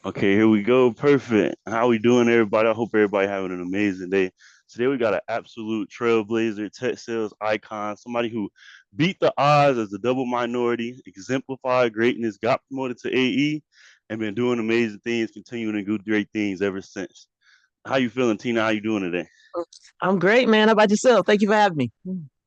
Okay, here we go. Perfect. How we doing, everybody? I hope everybody having an amazing day. Today we got an absolute trailblazer, tech sales icon, somebody who beat the odds as a double minority, exemplified greatness, got promoted to AE, and been doing amazing things, continuing to do great things ever since. How you feeling, Tina? How you doing today? I'm great, man. How about yourself? Thank you for having me.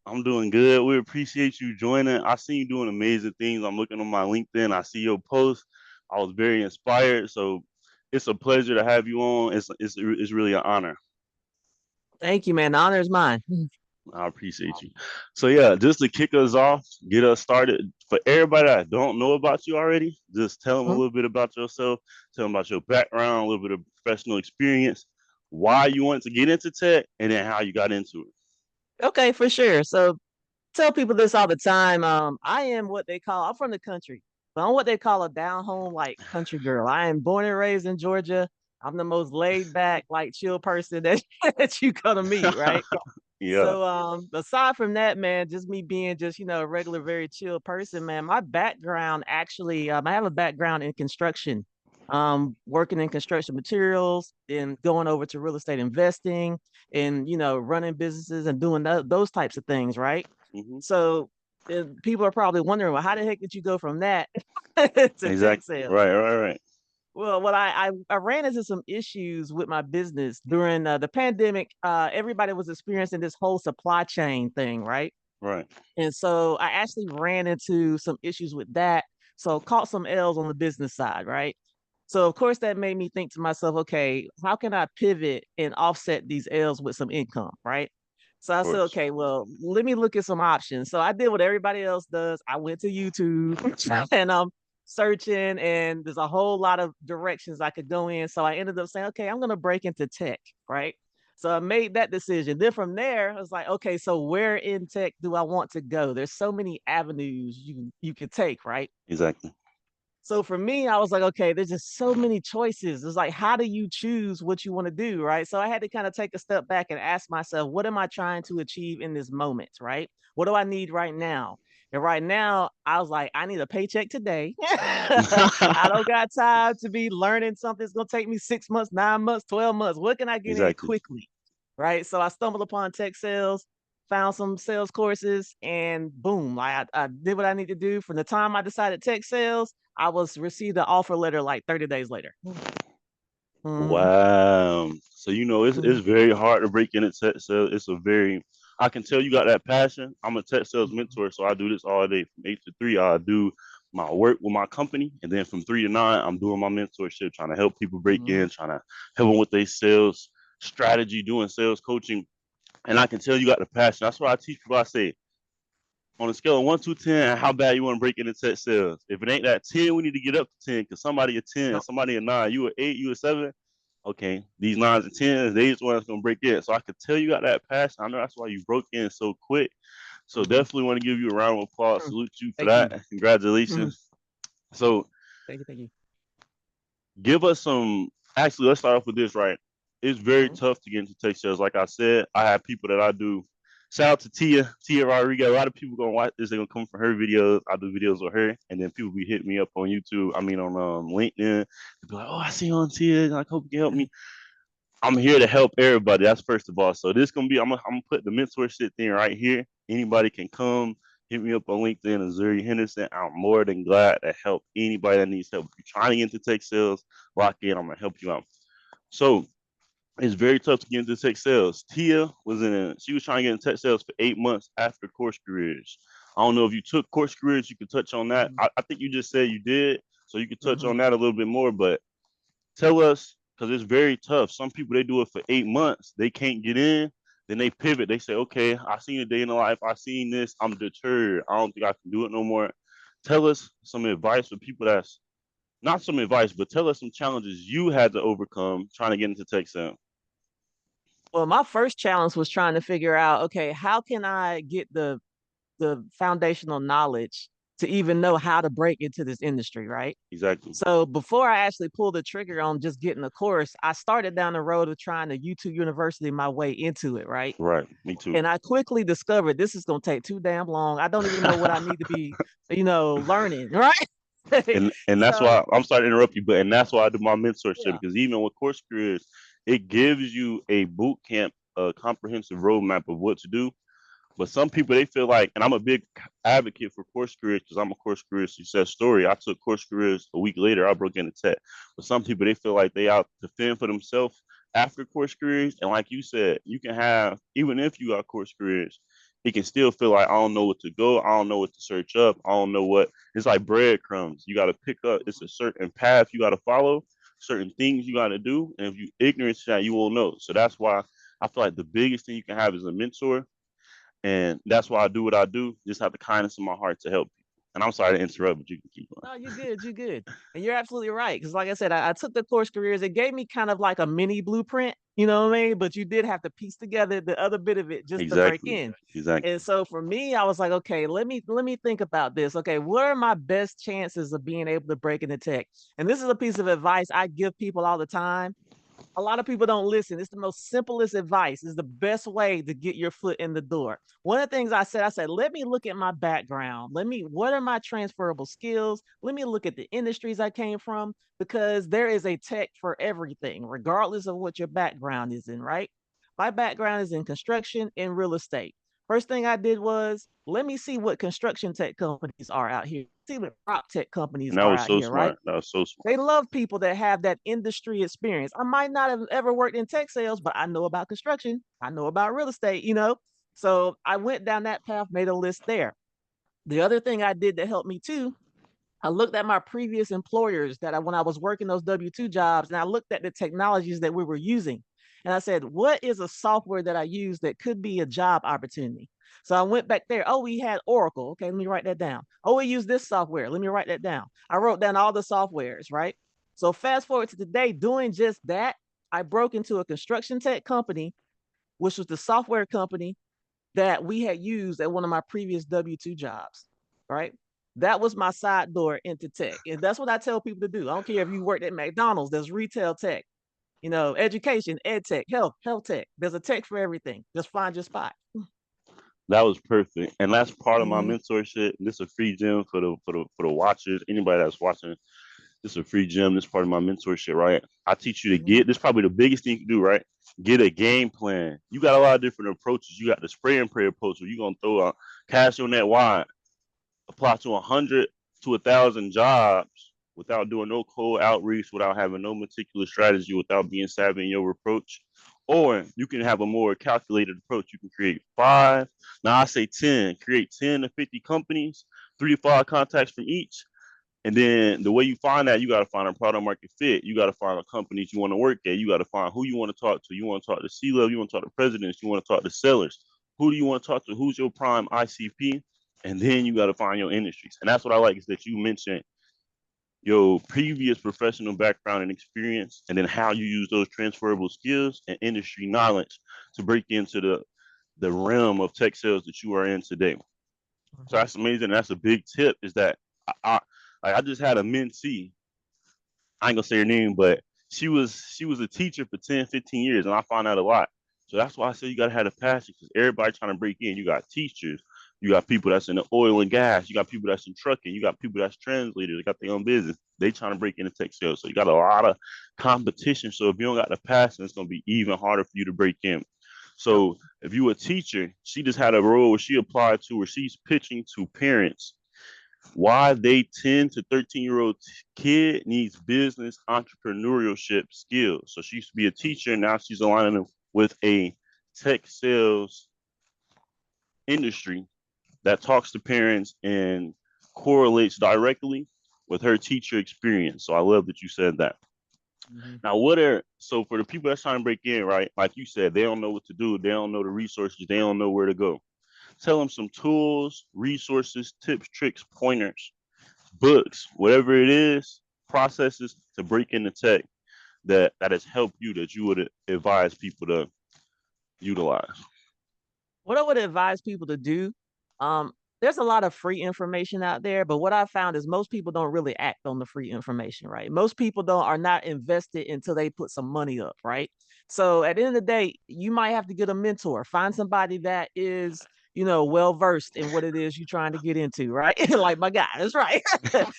I'm doing good. We appreciate you joining. I see you doing amazing things. I'm looking on my LinkedIn. I see your post. I was very inspired. So it's a pleasure to have you on. It's really an honor. Thank you, man. The honor is mine. I appreciate you. So yeah, just to kick us off, get us started. For everybody that don't know about you already, just tell them a little bit about yourself. Tell them about your background, a little bit of professional experience, why you wanted to get into tech, and then how you got into it. Okay, for sure. So tell people this all the time. I am what they call, I'm from the country, but I'm what they call a down home like country girl. I am born and raised in Georgia. I'm the most laid back, like chill person that that you gonna meet, right? Yeah, So aside from that, man, just me being just, a regular, very chill person, man, my background actually, I have a background in construction, working in construction materials and going over to real estate investing and, running businesses and doing those types of things, right? hmm So people are probably wondering, well, how the heck did you go from that to tech exactly. sales? Right. Well, what I ran into some issues with my business during the pandemic. Everybody was experiencing this whole supply chain thing, right? Right. And so I actually ran into some issues with that. So caught some L's on the business side, right? So of course that made me think to myself, okay, how can I pivot and offset these L's with some income, right? So Of I said, course. okay, well, let me look at some options. So I did what everybody else does. I went to YouTube and I'm searching, and there's a whole lot of directions I could go in. So I ended up saying, okay, I'm gonna break into tech, right? So I made that decision. Then from there, I was like, okay, so where in tech do I want to go? There's so many avenues you could take, right? Exactly. So for me, I was like, okay, there's just so many choices. It's like, how do you choose what you want to do, right? So I had to kind of take a step back and ask myself, what am I trying to achieve in this moment, right? What do I need right now? And right now, I was like, I need a paycheck today. I don't got time to be learning something that's going to take me 6 months, 9 months, 12 months. What can I get in exactly. quickly? Right. So I stumbled upon tech sales, found some sales courses, and boom, I did what I need to do. From the time I decided tech sales, I was received an offer letter like 30 days later. Mm-hmm. Wow. So it's Mm-hmm. very hard to break into tech sales. It's a very I can tell you got that passion. I'm a tech sales mentor, so I do this all day from 8 to 3. I do my work with my company, and then from 3 to 9, I'm doing my mentorship, trying to help people break Mm-hmm. in, trying to help them with their sales strategy, doing sales coaching. And I can tell you got the passion. That's why I teach people. I say on a scale of 1 to 10, how bad you want to break into tech sales. If it ain't that 10, we need to get up to 10 because somebody a 10, Yep. somebody a 9, you a 8, you a 7. Okay, these 9s and 10s, they just want us gonna break in. So I could tell you got that passion. I know that's why you broke in so quick. So Mm-hmm. definitely want to give you a round of applause. Salute you for Thank you. that. Mm-hmm. Congratulations. So Thank you. Thank you. give us some. Actually, let's start off with this. Right, it's very Mm-hmm. tough to get into tech sales. Like I said, I have people that I do. Shout out to Tia Rodriguez. A lot of people gonna watch this. They're gonna come from her videos. I do videos with her, and then people be hitting me up on YouTube. I mean, on LinkedIn. They be like, "Oh, I see you on Tia. I hope you can help me." I'm here to help everybody. That's first of all. So this gonna be. I'm gonna put the mentorship thing right here. Anybody can come. Hit me up on LinkedIn, Azuri Henderson. I'm more than glad to help anybody that needs help. If you're trying to get into tech sales, lock in. I'm gonna help you out. So it's very tough to get into tech sales. Tia was she was trying to get into tech sales for 8 months after course careers. I don't know if you took course careers, you could touch on that. I think you just said you did, so you could touch Mm-hmm. on that a little bit more. But tell us, because it's very tough. Some people they do it for 8 months, they can't get in, then they pivot. They say, okay, I seen a day in the life, I seen this, I'm deterred. I don't think I can do it no more. Tell us some advice for people that's not some advice, but tell us some challenges you had to overcome trying to get into tech sales. Well, my first challenge was trying to figure out, okay, how can I get the foundational knowledge to even know how to break into this industry, right? Exactly. So before I actually pulled the trigger on just getting a course, I started down the road of trying to YouTube University my way into it, right? Right. Me too. And I quickly discovered this is going to take too damn long. I don't even know what I need to be, learning, right? And that's So why I'm sorry to interrupt you, but and that's why I do my mentorship yeah. because even with course careers, it gives you a boot camp, a comprehensive roadmap of what to do. But some people they feel like, and I'm a big advocate for course careers because I'm a course career success story. I took course careers a week later. I broke into tech. But some people they feel like they out to fend for themselves after course careers. And like you said, you can have even if you got course careers, it can still feel like I don't know what to go. I don't know what to search up. I don't know what. It's like breadcrumbs. You got to pick up. It's a certain path you got to follow. Certain things you got to do, and if you ignorant to that, you won't know. So that's why I feel like the biggest thing you can have is a mentor, and that's why I do what I do. Just have the kindness in my heart to help people. And I'm sorry to interrupt, but you can keep going. No, you're good. You're good. And you're absolutely right. Because, like I said, I took the course careers. It gave me kind of like a mini blueprint, you know what I mean? But you did have to piece together the other bit of it just to break Exactly. in. Exactly. And so for me, I was like, okay, let me think about this. Okay, what are my best chances of being able to break into tech? And this is a piece of advice I give people all the time. A lot of people don't listen. It's the most simplest advice. It's the best way to get your foot in the door. One of the things I said, let me look at my background. What are my transferable skills? Let me look at the industries I came from because there is a tech for everything, regardless of what your background is in, right? My background is in construction and real estate. First thing I did was let me see what construction tech companies are out here. See what rock tech companies And that are was out so here, right? smart. That was so They smart. love people that have that industry experience. I might not have ever worked in tech sales, but I know about construction. I know about real estate, you know? So I went down that path, made a list there. The other thing I did that helped me too, I looked at my previous employers when I was working those W-2 jobs, and I looked at the technologies that we were using. And I said, what is a software that I use that could be a job opportunity? So I went back there. Oh, we had Oracle. Okay, let me write that down. Oh, we use this software. Let me write that down. I wrote down all the softwares, right? So fast forward to today, doing just that, I broke into a construction tech company, which was the software company that we had used at one of my previous W-2 jobs, right? That was my side door into tech. And that's what I tell people to do. I don't care if you worked at McDonald's, there's retail tech, education, ed tech, health tech. There's a tech for everything. Just find your spot. That was perfect. And that's part of my Mm-hmm. mentorship. This is a free gym for the watchers. Anybody that's watching, this is a free gym. This is part of my mentorship, right? I teach you to Mm-hmm. get this is probably the biggest thing you can do, right? Get a game plan. You got a lot of different approaches. You got the spray and pray approach where you're gonna throw a cash on that wide, apply to 100 to 1,000 jobs without doing no cold outreach, without having no meticulous strategy, without being savvy in your approach. Or you can have a more calculated approach. You can create five, now I say 10, create 10 to 50 companies, 3 to 5 contacts from each. And then the way you find that, you got to find a product market fit. You got to find the companies you want to work at. You got to find who you want to talk to. You want to talk to C-level. You want to talk to presidents. You want to talk to sellers. Who do you want to talk to? Who's your prime ICP? And then you got to find your industries. And that's what I like is that you mentioned your previous professional background and experience, and then how you use those transferable skills and industry knowledge to break into the realm of tech sales that you are in today. So Mm-hmm. that's amazing. That's a big tip. Is that I, I just had a mentee. I ain't gonna say her name, but she was a teacher for 10, 15 years, and I found out a lot. So that's why I say you gotta have a passion because everybody trying to break in. You got teachers, you got people that's in the oil and gas, you got people that's in trucking, you got people that's translators, they got their own business. They trying to break into tech sales. So you got a lot of competition. So if you don't got the passion, it's gonna be even harder for you to break in. Yep. So if you a teacher, she just had a role where she applied to where she's pitching to parents why they 10 to 13-year-old kid needs business entrepreneurship skills. So she used to be a teacher. Now she's aligning with a tech sales industry that talks to parents and correlates directly with her teacher experience. So I love that you said that. Mm-hmm. Now, what are so for the people that's trying to break in, right? Like you said, they don't know what to do, they don't know the resources, they don't know where to go. Tell them some tools, resources, tips, tricks, pointers, books, whatever it is, processes to break into tech that has helped you that you would advise people to utilize. What I would advise people to do, um, there's a lot of free information out there, but what I found is most people don't really act on the free information, right? Most people don't are not invested until they put some money up, right? So at the end of the day, you might have to get a mentor, find somebody that is, well versed in what it is you're trying to get into, right? Like my guy, that's right.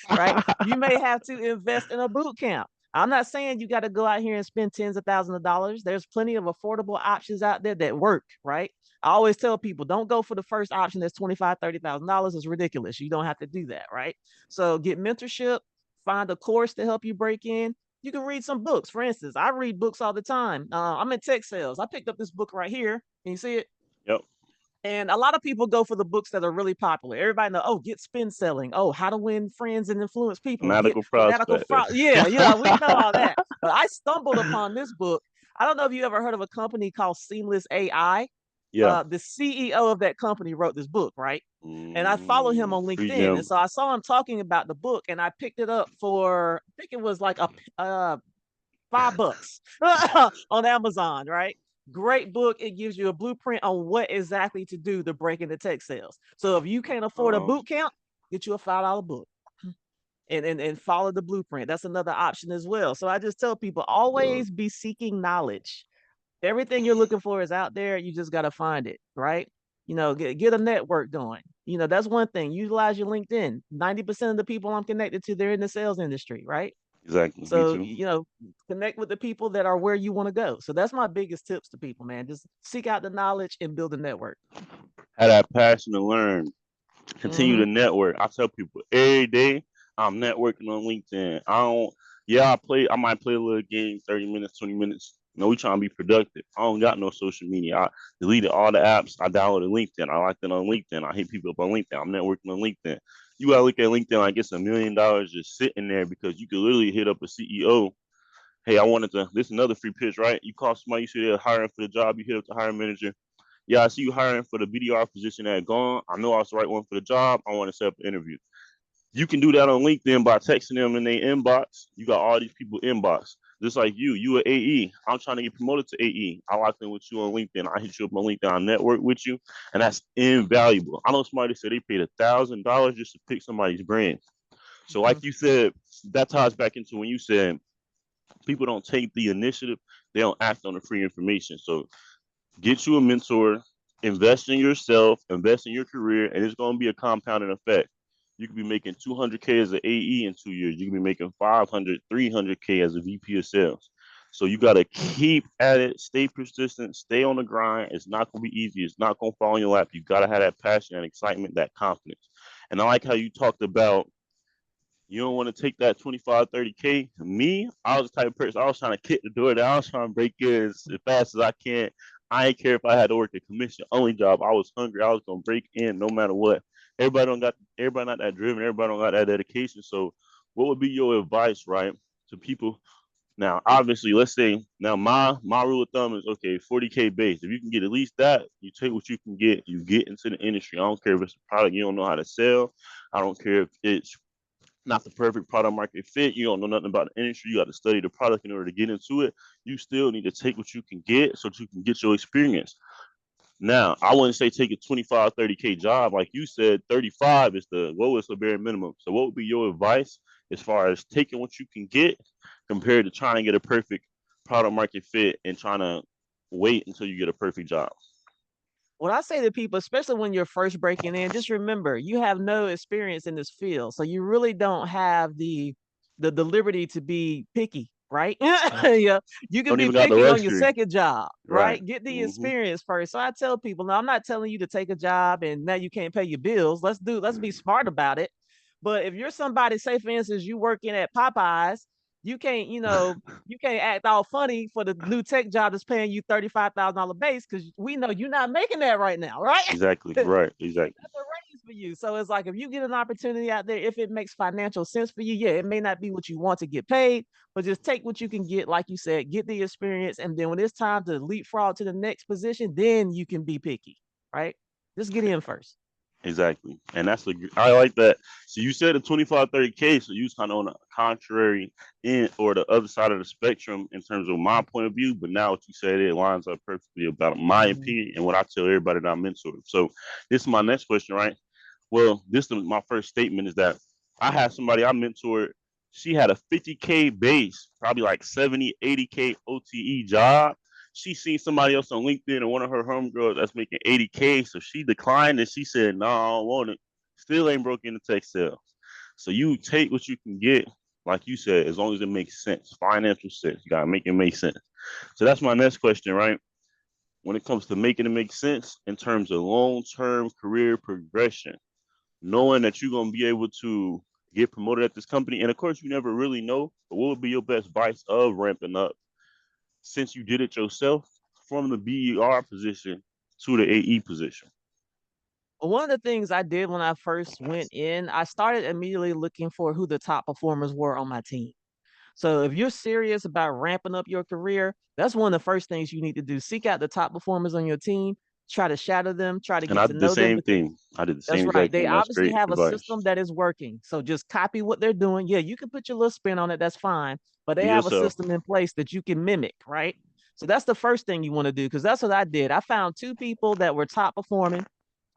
Right? You may have to invest in a boot camp. I'm not saying you got to go out here and spend tens of thousands of dollars. There's plenty of affordable options out there that work, right? I always tell people don't go for the first option that's $25,000, $30,000. It's ridiculous. You don't have to do that, right? So get mentorship, find a course to help you break in. You can read some books. For instance, I read books all the time. I'm in tech sales. I picked up this book right here. Can you see it? Yep. And a lot of people go for the books that are really popular. Everybody know, oh, get spin selling. Oh, how to win friends and influence people. Get Fanatical fanatical prospect. fraud. Yeah, we know all that. But I stumbled upon this book. I don't know if you ever heard of a company called Seamless AI. Yeah. The CEO of that company wrote this book, right? And I follow him on Free LinkedIn. And gem. so I saw him talking about the book and I picked it up for, I think it was like $5 on Amazon, right? Great book. It gives you a blueprint on what exactly to do to break into tech sales. So if you can't afford a boot camp, get you a $5 book and follow the blueprint. That's another option as well. So I just tell people always be seeking knowledge. Everything you're looking for is out there. You just got to find it, right? Get a network going. That's one thing. Utilize your LinkedIn. 90% of the people I'm connected to, they're in the sales industry, right? Exactly. Me So, too. connect with the people that are where you want to go. So that's my biggest tips to people, man. Just seek out the knowledge and build a network. Have that passion to learn. Continue Mm-hmm. to network. I tell people every day I'm networking on LinkedIn. I might play a little game, 30 minutes, 20 minutes. We trying to be productive. I don't got no social media. I deleted all the apps. I downloaded LinkedIn. I liked it on LinkedIn. I hit people up on LinkedIn. I'm networking on LinkedIn. You gotta look at LinkedIn like it's $1 million just sitting there because you could literally hit up a CEO. Hey, this is another free pitch, right? You call somebody, you say they're hiring for the job, you hit up the hiring manager. Yeah, I see you hiring for the BDR position at Gone. I know I was the right one for the job. I want to set up an interview. You can do that on LinkedIn by texting them in their inbox. You got all these people inbox. Just like you an AE. I'm trying to get promoted to AE. I locked in with you on LinkedIn. I hit you up on LinkedIn. I network with you, and that's invaluable. I know somebody said they paid $1,000 just to pick somebody's brand. So, Mm-hmm. like you said, that ties back into when you said people don't take the initiative, they don't act on the free information. So get you a mentor, invest in yourself, invest in your career, and it's going to be a compounding effect. You could be making 200K as an AE in 2 years. You can be making 500, 300K as a VP of sales. So you got to keep at it, stay persistent, stay on the grind. It's not going to be easy. It's not going to fall in your lap. You got to have that passion and excitement, that confidence. And I like how you talked about you don't want to take that 25, 30K. Me, I was the type of person, I was trying to kick the door down. I was trying to break in as fast as I can. I didn't care if I had to work a commission only job. I was hungry. I was gonna break in no matter what. Everybody not that driven, everybody don't got that dedication. So what would be your advice, right, to people? Now, obviously, let's say now my rule of thumb is okay, 40K base. If you can get at least that, you take what you can get, you get into the industry. I don't care if it's a product you don't know how to sell. I don't care if it's not the perfect product market fit. You don't know nothing about the industry. You got to study the product in order to get into it. You still need to take what you can get so that you can get your experience. Now, I wouldn't say take a 25, 30K job. Like you said, 35 is the lowest or bare minimum. So what would be your advice as far as taking what you can get compared to trying to get a perfect product market fit and trying to wait until you get a perfect job? What I say to people, especially when you're first breaking in, just remember you have no experience in this field, so you really don't have the liberty to be picky, right? Yeah, you can Don't be even got the picky on your luxury. second job, Right. right? Get the Mm-hmm. experience first. So I tell people, now I'm not telling you to take a job and now you can't pay your bills. Let's be smart about it. But if you're somebody, say for instance, you working at Popeyes, you can't, you can't act all funny for the new tech job that's paying you $35,000 base because we know you're not making that right now, right? Exactly. That's Right. Exactly. a raise for you. So it's like if you get an opportunity out there, if it makes financial sense for you, yeah, it may not be what you want to get paid, but just take what you can get, like you said, get the experience, and then when it's time to leapfrog to the next position, then you can be picky, right? Just get in first. Exactly. And I like that. So you said the 25, 30K. So you was kind of on the contrary end or the other side of the spectrum in terms of my point of view. But now what you said, it lines up perfectly about my Mhm. opinion and what I tell everybody that I mentor. So this is my next question, right? Well, this is my first statement is that I had somebody I mentored. She had a 50K base, probably like 70, 80K OTE job. she seen somebody else on LinkedIn and one of her homegirls that's making 80K. So she declined and she said, no, I don't want it. Still ain't broke into tech sales. So you take what you can get, like you said, as long as it makes sense, financial sense. You gotta make it make sense. So that's my next question, right? When it comes to making it make sense in terms of long-term career progression, knowing that you're gonna be able to get promoted at this company, and of course you never really know, but what would be your best advice of ramping up since you did it yourself from the BER position to the AE position? One of the things I did when I first went in, I started immediately looking for who the top performers were on my team. So if you're serious about ramping up your career, that's one of the first things you need to do. Seek out the top performers on your team, try to shadow them, try to And get I to did the know them same because thing. I did the that's same right. exact They thing. That's obviously great have a advice. system that is working. So just copy what they're doing. Yeah, you can put your little spin on it. That's fine. But they Be have a yourself. system in place that you can mimic, right? So that's the first thing you want to do because that's what I did. I found two people that were top performing.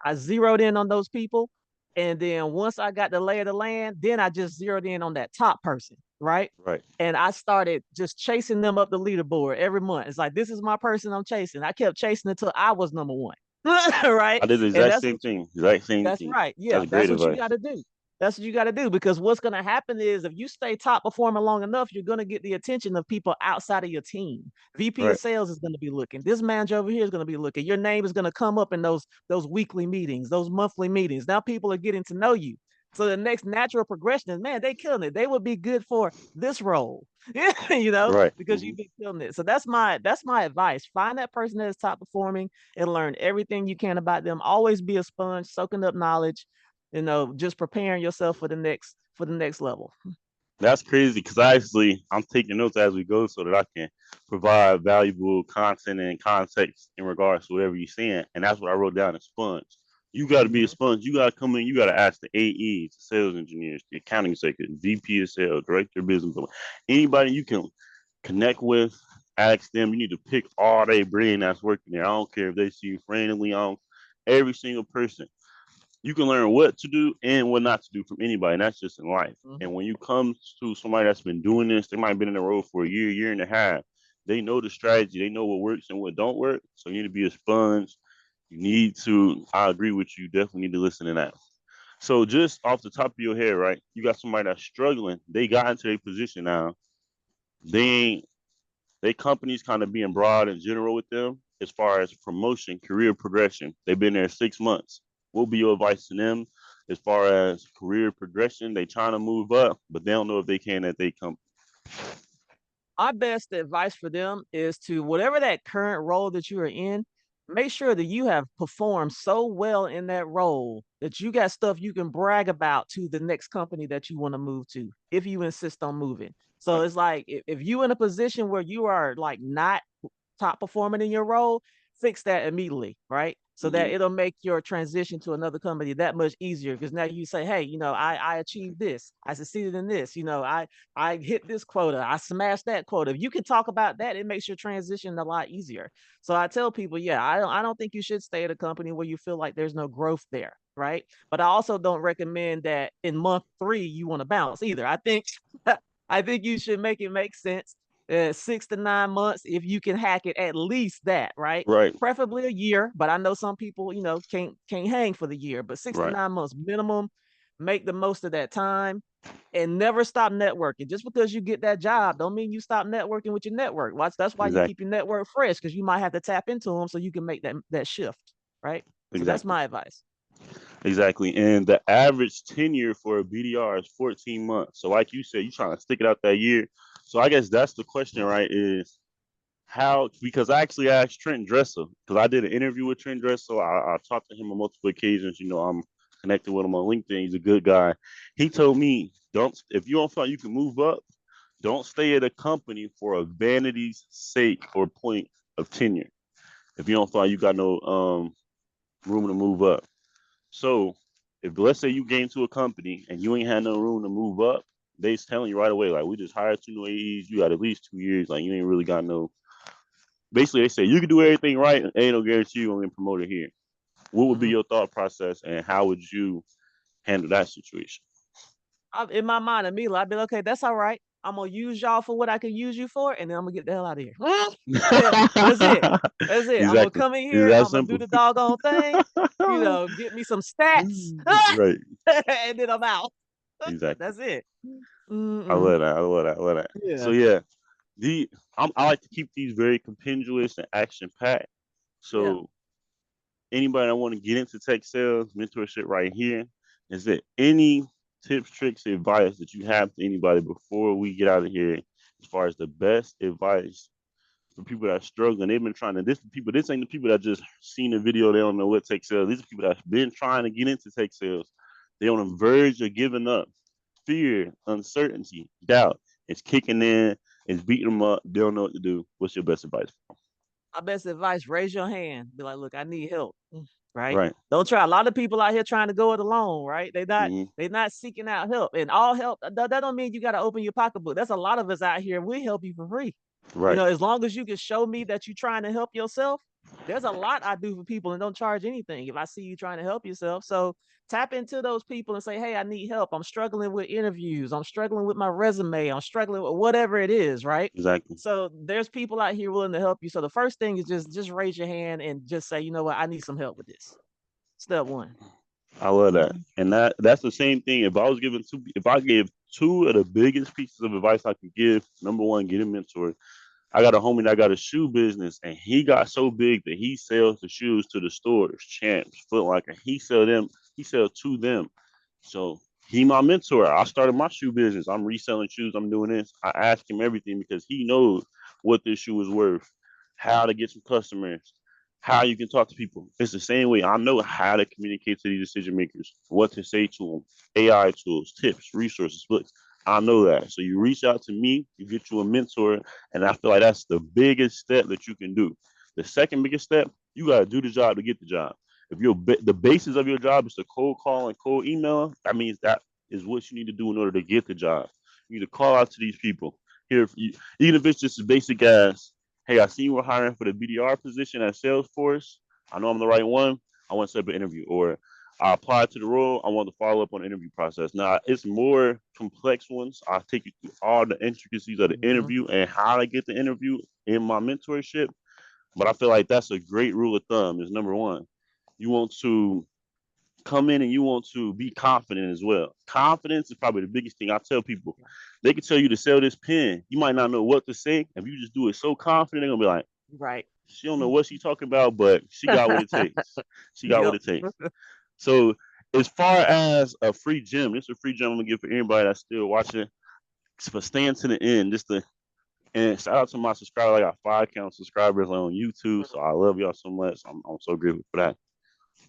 I zeroed in on those people. And then once I got the lay of the land, then I just zeroed in on that top person, right? Right. And I started just chasing them up the leaderboard every month. It's like, this is my person I'm chasing. I kept chasing until I was number one, right? I did the And exact that's same what thing. Exact same that's thing. right. Yeah, That's that's great what you advice. got to do. That's what you got to do because what's going to happen is if you stay top performer long enough, you're going to get the attention of people outside of your team. VP of Right. sales is going to be looking. This manager over here is going to be looking. Your name is going to come up in those weekly meetings, those monthly meetings. Now people are getting to know you. So the next natural progression is, man, they killing it. They would be good for this role, Right. because you've been killing it. So that's my advice. Find that person that is top performing and learn everything you can about them. Always be a sponge, soaking up knowledge, just preparing yourself for the next level. That's crazy because actually I'm taking notes as we go so that I can provide valuable content and context in regards to whatever you're saying. And that's what I wrote down as sponge. You got to be a Mhm. sponge. You got to come in. You got to ask the AEs, the sales engineers, the accounting executive, VP of sales, director of business, anybody you can connect with. Ask them. You need to pick all their brain that's working there. I don't care if they see you randomly on every single person. You can learn what to do and what not to do from anybody. And that's just in life. And Mhm. when you come to somebody that's been doing this, they might have been in the road for a year, year and a half. They know the strategy, they know what works and what don't work. So you need to be a sponge. You need to, I agree with you, definitely need to listen to that. So just off the top of your head, right? You got somebody that's struggling. They got into a position now. They ain't they companies kind of being broad and general with them as far as promotion, career progression. They've been there 6 months. What will be your advice to them as far as career progression? They trying to move up, but they don't know if they can at they come. My best advice for them is to whatever that current role that you are in, make sure that you have performed so well in that role that you got stuff you can brag about to the next company that you want to move to if you insist on moving. So Right. it's like if you in a position where you are like not top performing in your role, fix that immediately, right? So that Mm-hmm. it'll make your transition to another company that much easier. Because now you say, hey, I achieved this, I succeeded in this, I hit this quota, I smashed that quota. If you can talk about that, it makes your transition a lot easier. So I tell people, yeah, I don't think you should stay at a company where you feel like there's no growth there, right? But I also don't recommend that in month 3 you want to bounce either. I think I think you should make it make sense. 6 to 9 months, if you can hack it, at least that, right? Right. Preferably a year, but I know some people, can't hang for the year. But six to Right. nine months minimum. Make the most of that time, and never stop networking. Just because you get that job, don't mean you stop networking with your network. That's why you Exactly. keep your network fresh because you might have to tap into them so you can make that shift, right? So that's Exactly. my advice. Exactly. And the average tenure for a BDR is 14 months. So like you said, you trying to stick it out that year. So I guess that's the question, right? Is how, because I actually asked Trent Dressel because I did an interview with Trent Dressel. I talked to him on multiple occasions. I'm connected with him on LinkedIn. He's a good guy. He told me, don't if you don't feel like you can move up, don't stay at a company for a vanity's sake or point of tenure. If you don't feel like you got no room to move up. So if let's say you get into a company and you ain't had no room to move up, they's telling you right away, like we just hired 2 new AEs, you got at least 2 years, like you ain't really got no. Basically, they say you can do everything right, and ain't no guarantee you're gonna get promoted here. What would be Mhm. your thought process, and how would you handle that situation? In my mind, immediately, I'd be like, okay, that's all right. I'm gonna use y'all for what I can use you for, and then I'm gonna get the hell out of here. That's it. That's it. I'm gonna Exactly. come in It's here. that I'm gonna do simple. the doggone thing. Get me some stats, Right. and then I'm out. Exactly. That's it. I Mm-mm. love that. I love that. I love that. So Yeah. yeah, the I like to keep these very compendious and action packed. Yeah. So anybody that want to get into tech sales, mentorship right here, is there any tips, tricks, advice that you have to anybody before we get out of here as far as the best advice for people that are struggling? They've been trying to this ain't the people that just seen the video, they don't know what tech sales. These are people that's been trying to get into tech sales. They're on the verge of giving up. Fear, uncertainty, doubt. It's kicking in, it's beating them up. They don't know what to do. What's your best advice? My best advice: raise your hand. Be like, look, I need help. Right? Right. Don't try. A lot of people out here trying to go it alone. Right? Mm-hmm. They're not seeking out help. And all help that don't mean you got to open your pocketbook. That's a lot of us out here. We help you for free. Right. As long as you can show me that you're trying to help yourself, there's a lot I do for people and don't charge anything if I see you trying to help yourself. So tap into those people and say, hey, I need help. I'm struggling with interviews. I'm struggling with my resume. I'm struggling with whatever it is, right? Exactly. So there's people out here willing to help you. So the first thing is just raise your hand and just say, you know what, I need some help with this. Step one. I love that. Mhm. And that's the same thing. If I gave two of the biggest pieces of advice I could give, number one, get a mentor. I got a homie that got a shoe business, and he got so big that he sells the shoes to the stores, Champs, Foot Locker. He sell to them. So he my mentor. I started my shoe business. I'm reselling shoes. I'm doing this. I ask him everything because he knows what this shoe is worth, how to get some customers, how you can talk to people. It's the same way. I know how to communicate to these decision makers, what to say to them, AI tools, tips, resources, books. I know that. So you reach out to me, you get you a mentor, and I feel like that's the biggest step that you can do. The second biggest step, you got to do the job to get the job. If the basis of your job is to cold call and cold email, that means that is what you need to do in order to get the job. You need to call out to these people. Here, even if it's just as basic as, "Hey, I see you were hiring for the BDR position at Salesforce. I know I'm the right one. I want to set up an interview." Or, "I applied to the role. I want to follow up on the interview process." Now, it's more complex ones. I'll take you through all the intricacies of the Mhm. interview and how to get the interview in my mentorship. But I feel like that's a great rule of thumb. Is number one, you want to come in and you want to be confident as well. Confidence is probably the biggest thing I tell people. They can tell you to sell this pen. You might not know what to say. If you just do it so confident, they're gonna be like, Right. she don't know what she's talking about, but she got what it takes. She got what Yep. it takes. So as far as a free gym, this is a free gym I'm gonna give for anybody that's still watching. For staying to the end, and shout out to my subscribers. I got 5,000 subscribers on YouTube, so I love y'all so much. I'm so grateful for that.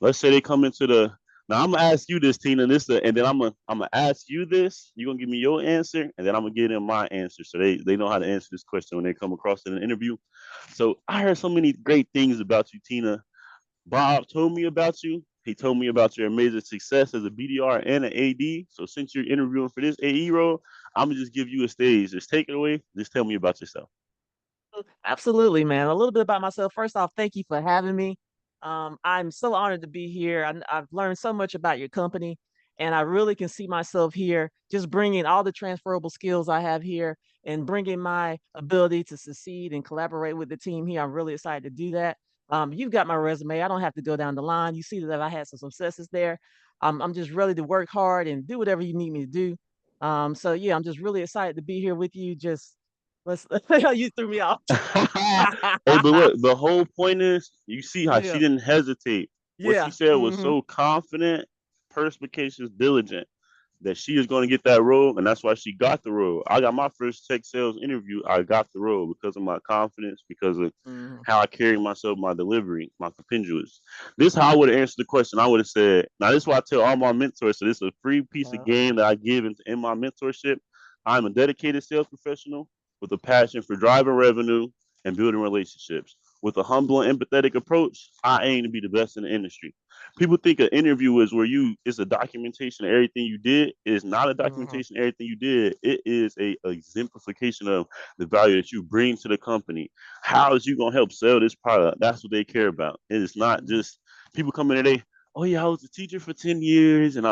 Let's say they come into the now. I'm gonna ask you this, Tina. And then I'm gonna ask you this. You're gonna give me your answer, and then I'm gonna give them my answer, so they know how to answer this question when they come across in an interview. So I heard so many great things about you, Tina. Bob told me about you. He told me about your amazing success as a BDR and an AD. So since you're interviewing for this AE role, I'm gonna just give you a stage. Just take it away. Just tell me about yourself. Absolutely, man. A little bit about myself. First off, thank you for having me. I'm so honored to be here. I've learned so much about your company, and I really can see myself here just bringing all the transferable skills I have here and bringing my ability to succeed and collaborate with the team here. I'm really excited to do that. You've got my resume. I don't have to go down the line. You see that I had some successes there. I'm just ready to work hard and do whatever you need me to do. So yeah, I'm just really excited to be here with you. Just let's you threw me off. Hey, but look, the whole point is you see how she Yeah. didn't hesitate. What she Yeah. said was Mhm. so confident, perspicacious, diligent that she is going to get that role, and that's why she got the role. I got my first tech sales interview. I got the role because of my confidence, because of Mhm. how I carry myself, my delivery, my compendious. This is how I would have answered the question. I would have said, now this is why I tell all my mentors, so this is a free piece of game that I give in my mentorship. I'm a dedicated sales professional with a passion for driving revenue and building relationships. With a humble and empathetic approach, I aim to be the best in the industry. People think an interview is where it's a documentation of everything you did. It's not a Mhm. documentation of everything you did. It is a exemplification of the value that you bring to the company. How is you gonna help sell this product? That's what they care about. It is not Mhm. just people come in and they, oh yeah, I was a teacher for 10 years and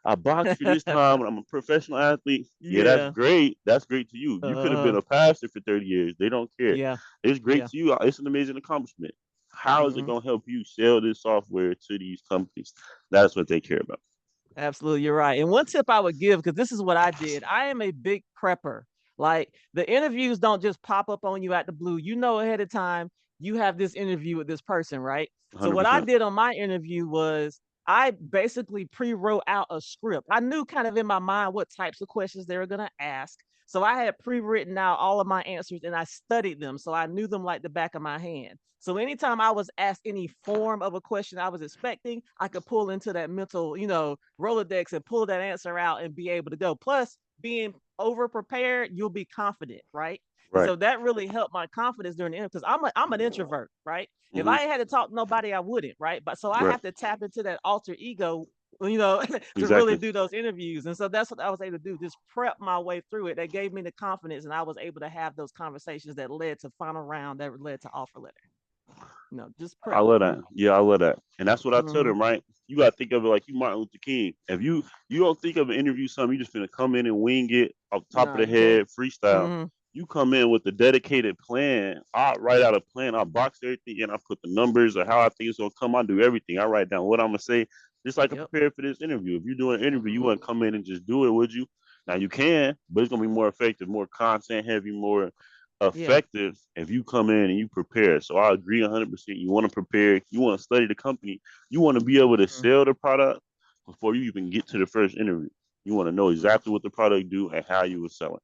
I boxed for this time and I'm a professional athlete. Yeah, that's Yeah. great. That's great to you. You could have been Uh, a pastor for 30 years. They don't care. yeah. It's great Yeah. to you. It's an amazing accomplishment. How is it Mhm. going to help you sell this software to these companies? That's what they care about. Absolutely, you're right. And one tip I would give, because this is what I did, I am a big prepper. Like the interviews don't just pop up on you at the blue. You know ahead of time you have this interview with this person, right? So what I 100%. did on my interview was I basically pre-wrote out a script. I knew kind of in my mind what types of questions they were going to ask. So I had pre-written out all of my answers and I studied them. So I knew them like the back of my hand. So anytime I was asked any form of a question I was expecting, I could pull into that mental, Rolodex and pull that answer out and be able to go. Plus, being over prepared, you'll be confident, right? And Right. so that really helped my confidence during the interview because I'm an introvert, right? If Hmm. I had to talk to nobody, I wouldn't, right? But so I Right. have to tap into that alter ego, to really Exactly. do those interviews. And so that's what I was able to do, just prep my way through it. That gave me the confidence, and I was able to have those conversations that led to final round, that led to offer letter. Just I prep. love that. Yeah, I love that. And that's what I tell Mm-hmm. them, right? You gotta think of it like you Martin Luther King. If you don't think of an interview something, you just gonna come in and wing it off the top of No, the you can't. head, freestyle. Mm-hmm. You come in with a dedicated plan. I write out a plan. I box everything and I put the numbers of how I think it's gonna come. I do everything. I write down what I'm gonna say, just like I Yep. prepare for this interview. If you're doing an interview, you want to come in and just do it, would you? Now you can, but it's gonna be more effective, more content heavy, more Yeah. effective if you come in and you prepare. So I agree 100%. You want to prepare, you want to study the company, you want to be able to Mm-hmm. sell the product before you even get to the first interview. You want to know exactly what the product do and how you will sell it.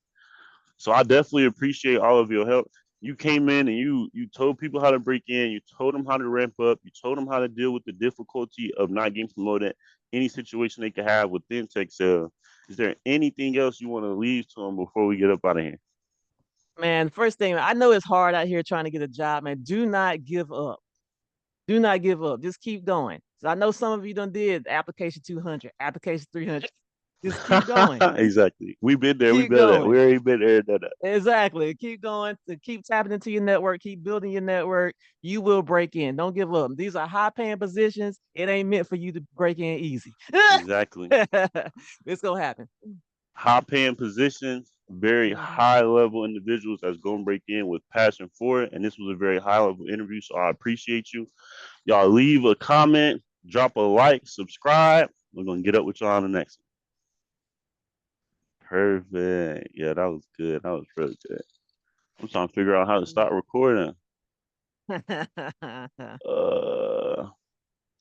So I definitely appreciate all of your help. You came in and you told people how to break in, you told them how to ramp up, you told them how to deal with the difficulty of not getting promoted, any situation they could have within tech sales. Is there anything else you want to leave to them before we get up out of here? Man, first thing, I know it's hard out here trying to get a job, man. Do not give up. Do not give up. Just keep going. So I know some of you done did application 200, application 300. Just keep going. Exactly. We've been there. We've Keep been there. going. We already been there and done that. Exactly. Keep going. To keep tapping into your network. Keep building your network. You will break in. Don't give up. These are high paying positions. It ain't meant for you to break in easy. Exactly. It's gonna happen. High paying positions, very Mhm. high level individuals that's going to break in with passion for it. And this was a very high level interview. So I appreciate you. Y'all leave a comment, drop a like, subscribe. We're going to get up with y'all on the next one. Perfect. Yeah, that was good. That was really good. I'm trying to figure out how to start recording.